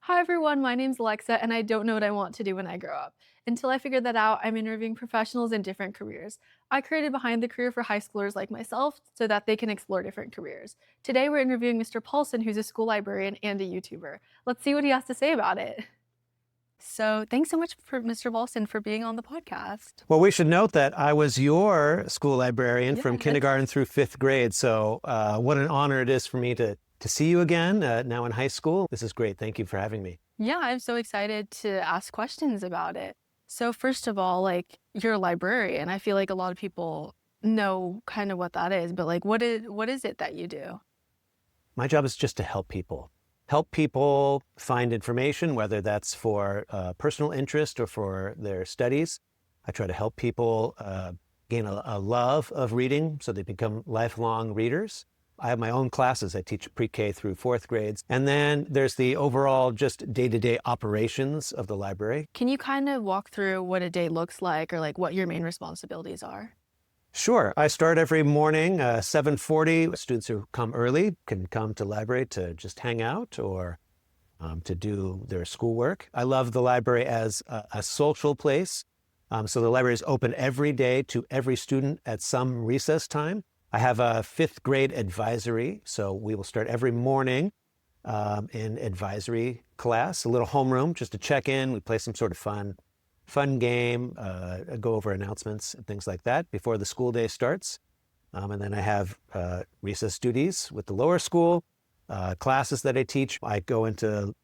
Hi everyone, my name's Alexa, and I don't know what I want to do when I grow up. Until I figure that out, I'm interviewing professionals in different careers. I created Behind the Career for high schoolers like myself so that they can explore different careers. Today we're interviewing Mr. Paulson, who's a school librarian and a YouTuber. Let's see what he has to say about it. So, thanks so much for Mr. Paulson for being on the podcast. Well, we should note that I was your school librarian from Yes. kindergarten through fifth grade. So what an honor it is for me to see you again now in high school. This is great. Thank you for having me. Yeah, I'm so excited to ask questions about it. So, first of all, you're a librarian. I feel like a lot of people know kind of what that is, but what is it that you do? My job is just to help people find information, whether that's for personal interest or for their studies. I try to help people gain a love of reading so they become lifelong readers. I have my own classes. I teach pre-K through fourth grades. And then there's the overall just day-to-day operations of the library. Can you kind of walk through what a day looks like or like what your main responsibilities are? Sure. I start every morning, 7:40. Students who come early can come to library to just hang out or to do their schoolwork. I love the library as a social place. So the library is open every day to every student at some recess time. I have a fifth grade advisory, so we will start every morning in advisory class, a little homeroom just to check in. We play some sort of fun game, go over announcements and things like that before the school day starts. And then I have recess duties with the lower school, classes that I teach. I go into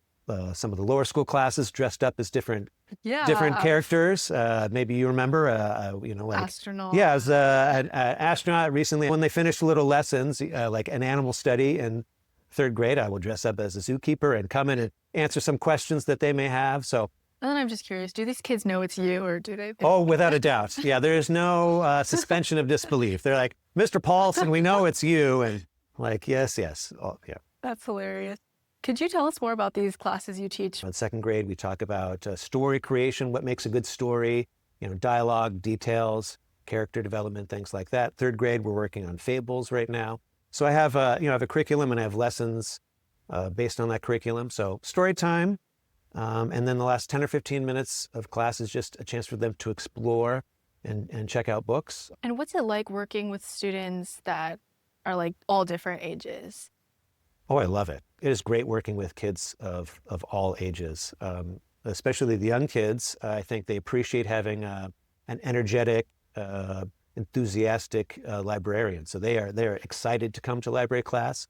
some of the lower school classes dressed up as different Yeah, characters. Maybe you remember, astronaut. yeah, as an astronaut recently. When they finish little lessons, like an animal study in third grade, I will dress up as a zookeeper and come in and answer some questions that they may have. So, And then I'm just curious, do these kids know it's you or do they think? oh, without a doubt. Yeah, there is no suspension of disbelief. They're like, Mr. Paulson, we know it's you. And like, yes, yes. Oh, yeah. That's hilarious. Could you tell us more about these classes you teach? In second grade, we talk about story creation, what makes a good story, dialogue, details, character development, things like that. Third grade, we're working on fables right now. So I have, I have a curriculum and I have lessons based on that curriculum. So story time, and then the last 10 or 15 minutes of class is just a chance for them to explore and check out books. And what's it like working with students that are like all different ages? Oh, I love it. It is great working with kids of all ages, especially the young kids. I think they appreciate having an energetic, enthusiastic librarian. So they're excited to come to library class.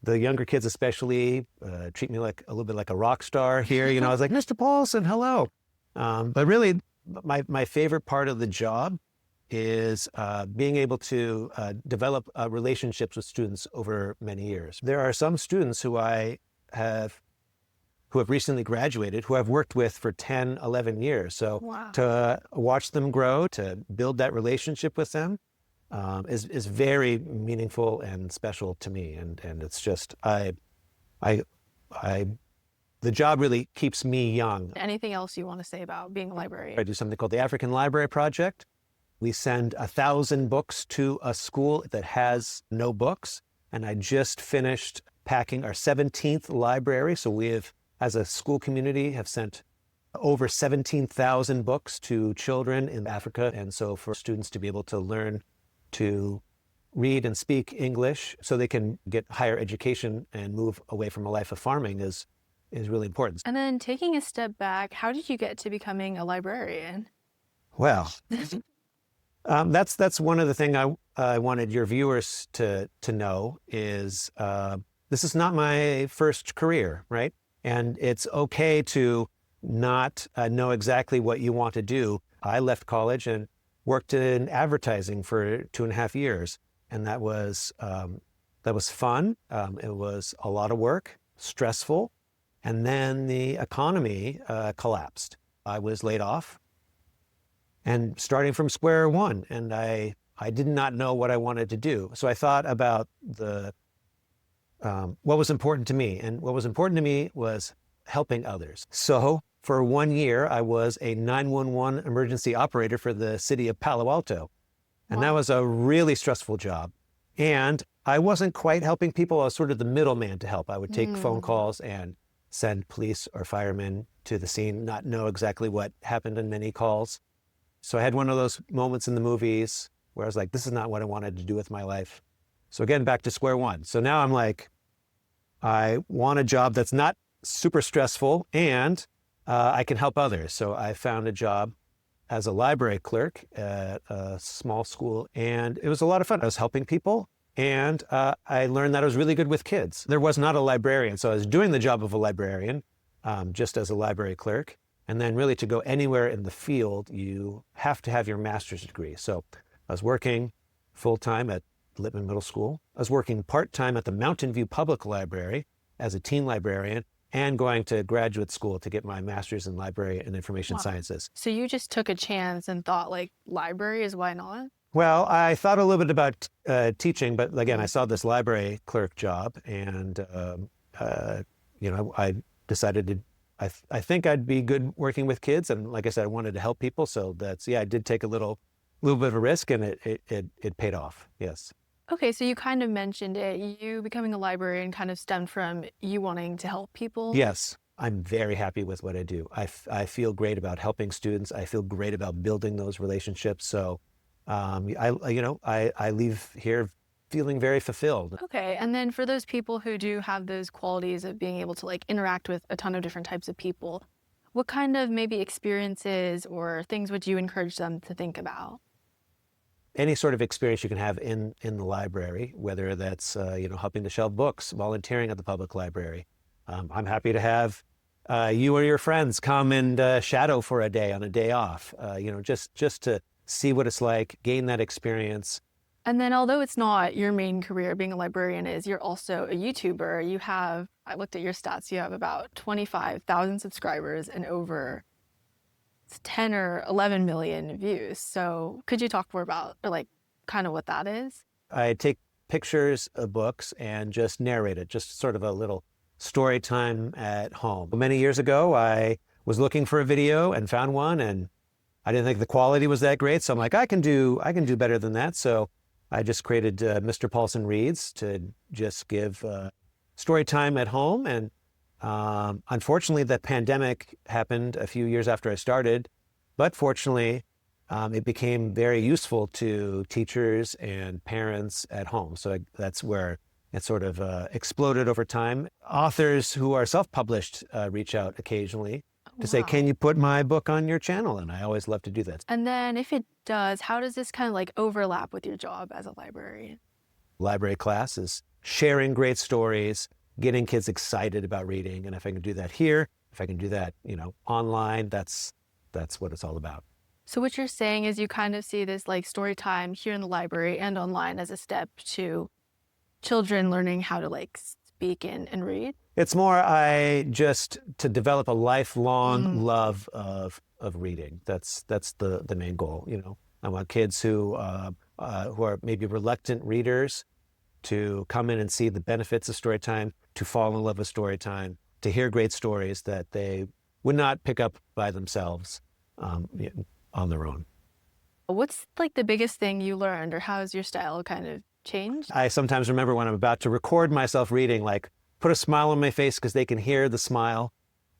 The younger kids especially treat me like a little bit like a rock star here. I was like, Mr. Paulson, hello. But really, my favorite part of the job is being able to develop relationships with students over many years. There are some students who who have recently graduated, who I've worked with for 10, 11 years. So Wow. to watch them grow, to build that relationship with them is very meaningful and special to me. And it's just, I, the job really keeps me young. Anything else you want to say about being a I librarian? do something called the African Library Project. We send 1,000 books to a school that has no books. And I just finished packing our 17th library. So we have, as a school community, have sent over 17,000 books to children in Africa. And so for students to be able to learn to read and speak English so they can get higher education and move away from a life of farming is really important. And then taking a step back, how did you get to becoming a librarian? Well, that's one of the things I wanted your viewers to know is this is not my first career, right? And it's okay to not know exactly what you want to do. I left college and worked in advertising for 2.5 years, and that was fun. It was a lot of work, stressful, and then the economy collapsed. I was laid off. And starting from square one, and I did not know what I wanted to do. So I thought about what was important to me, and what was important to me was helping others. So for 1 year, I was a 911 emergency operator for the city of Palo Alto, and that Wow. was a really stressful job. And I wasn't quite helping people. I was sort of the middleman to help. I would take phone calls and send police or firemen to the scene, not know exactly what happened in many calls. So I had one of those moments in the movies where I was like, this is not what I wanted to do with my life. So again, back to square one. So now I'm like, I want a job that's not super stressful and I can help others. So I found a job as a library clerk at a small school, and it was a lot of fun. I was helping people, and I learned that I was really good with kids. There was not a librarian, so I was doing the job of a librarian just as a library clerk. And then really to go anywhere in the field, you have to have your master's degree. So I was working full-time at Lippman Middle School. I was working part-time at the Mountain View Public Library as a teen librarian, and going to graduate school to get my master's in library and information Wow. sciences. So you just took a chance and thought like library is why not? Well, I thought a little bit about teaching, but again, I saw this library clerk job, and I decided to. I think I'd be good working with kids, and like I said, I wanted to help people. So I did take a little bit of a risk, and it paid off. Yes. Okay, so you kind of mentioned it. You becoming a librarian kind of stemmed from you wanting to help people. Yes, I'm very happy with what I do. I feel great about helping students. I feel great about building those relationships. So I leave here feeling very fulfilled. Okay, and then for those people who do have those qualities of being able to like interact with a ton of different types of people, what kind of maybe experiences or things would you encourage them to think about? Any sort of experience you can have in the library, whether that's helping to shelve books, volunteering at the public library. I'm happy to have you or your friends come and shadow for a day on a day off. Just to see what it's like, gain that experience. And then although it's not your main career being a librarian is, you're also a YouTuber. I looked at your stats, you have about 25,000 subscribers and over 10 or 11 million views. So could you talk more about or like kind of what that is? I take pictures of books and just narrate it, just sort of a little story time at home. Many years ago, I was looking for a video and found one, and I didn't think the quality was that great. So I'm like, I can do better than that. So I just created Mr. Paulson Reads to just give story time at home. And unfortunately, the pandemic happened a few years after I started, but fortunately, it became very useful to teachers and parents at home. So that's where it sort of exploded over time. Authors who are self-published reach out occasionally to say, can you put my book on your channel? And I always love to do that. And then if it does, how does this kind of like overlap with your job as a librarian? Library class is sharing great stories, getting kids excited about reading. And if I can do that here, if I can do that, online, that's what it's all about. So what you're saying is you kind of see this like story time here in the library and online as a step to children learning how to like speak and read? It's more to develop a lifelong love of reading. That's the main goal. I want kids who are maybe reluctant readers to come in and see the benefits of story time, to fall in love with story time, to hear great stories that they would not pick up by themselves on their own. What's like the biggest thing you learned, or how has your style kind of changed? I sometimes remember when I'm about to record myself reading, like put a smile on my face because they can hear the smile.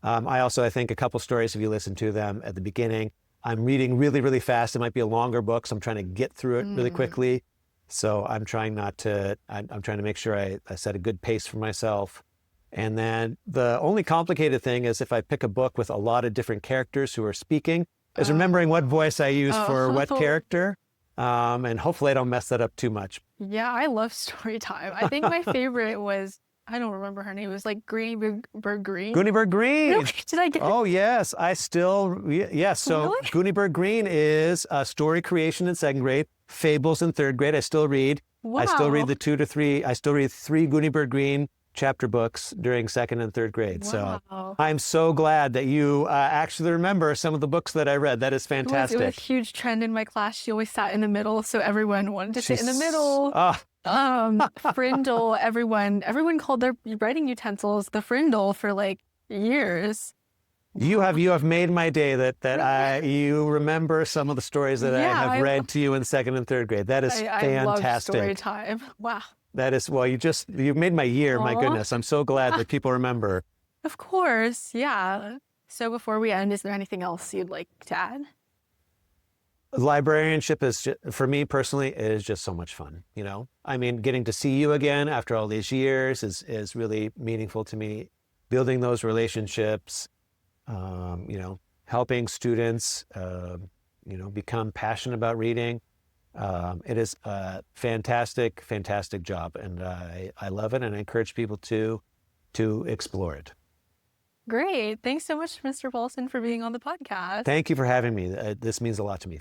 I think a couple stories, if you listen to them at the beginning, I'm reading really, really fast. It might be a longer book, so I'm trying to get through it really quickly. So I'm trying I'm trying to make sure I set a good pace for myself. And then the only complicated thing is if I pick a book with a lot of different characters who are speaking, is remembering what voice I use for what character. And hopefully I don't mess that up too much. Yeah, I love story time. I think my favorite was, I don't remember her name. It was like Gooneyberg Green. Gooneyberg Green. Really? Did I get Oh, yes. Yes. So Really? Gooneyberg Green is story creation in second grade, fables in third grade. I still read. Wow. I still read the 2 to 3. I still read 3 Gooneyberg Green chapter books during second and third grade. Wow. So I'm so glad that you actually remember some of the books that I read. That is fantastic. It was a huge trend in my class. She always sat in the middle, so everyone wanted to sit in the middle. Frindle, everyone called their writing utensils the frindle for like years. You have made my day that you remember some of the stories that I have read to you in second and third grade. That is fantastic. I love story time. Wow. That is, you've made my year. Aww. My goodness. I'm so glad that people remember. Of course, yeah. So before we end, is there anything else you'd like to add? Librarianship is just, for me personally, is just so much fun. You know, I mean, getting to see you again after all these years is really meaningful to me. Building those relationships, you know, helping students, you know, become passionate about reading. It is a fantastic, fantastic job, and I love it, and I encourage people to explore it. Great. Thanks so much, Mr. Paulson, for being on the podcast. Thank you for having me. This means a lot to me.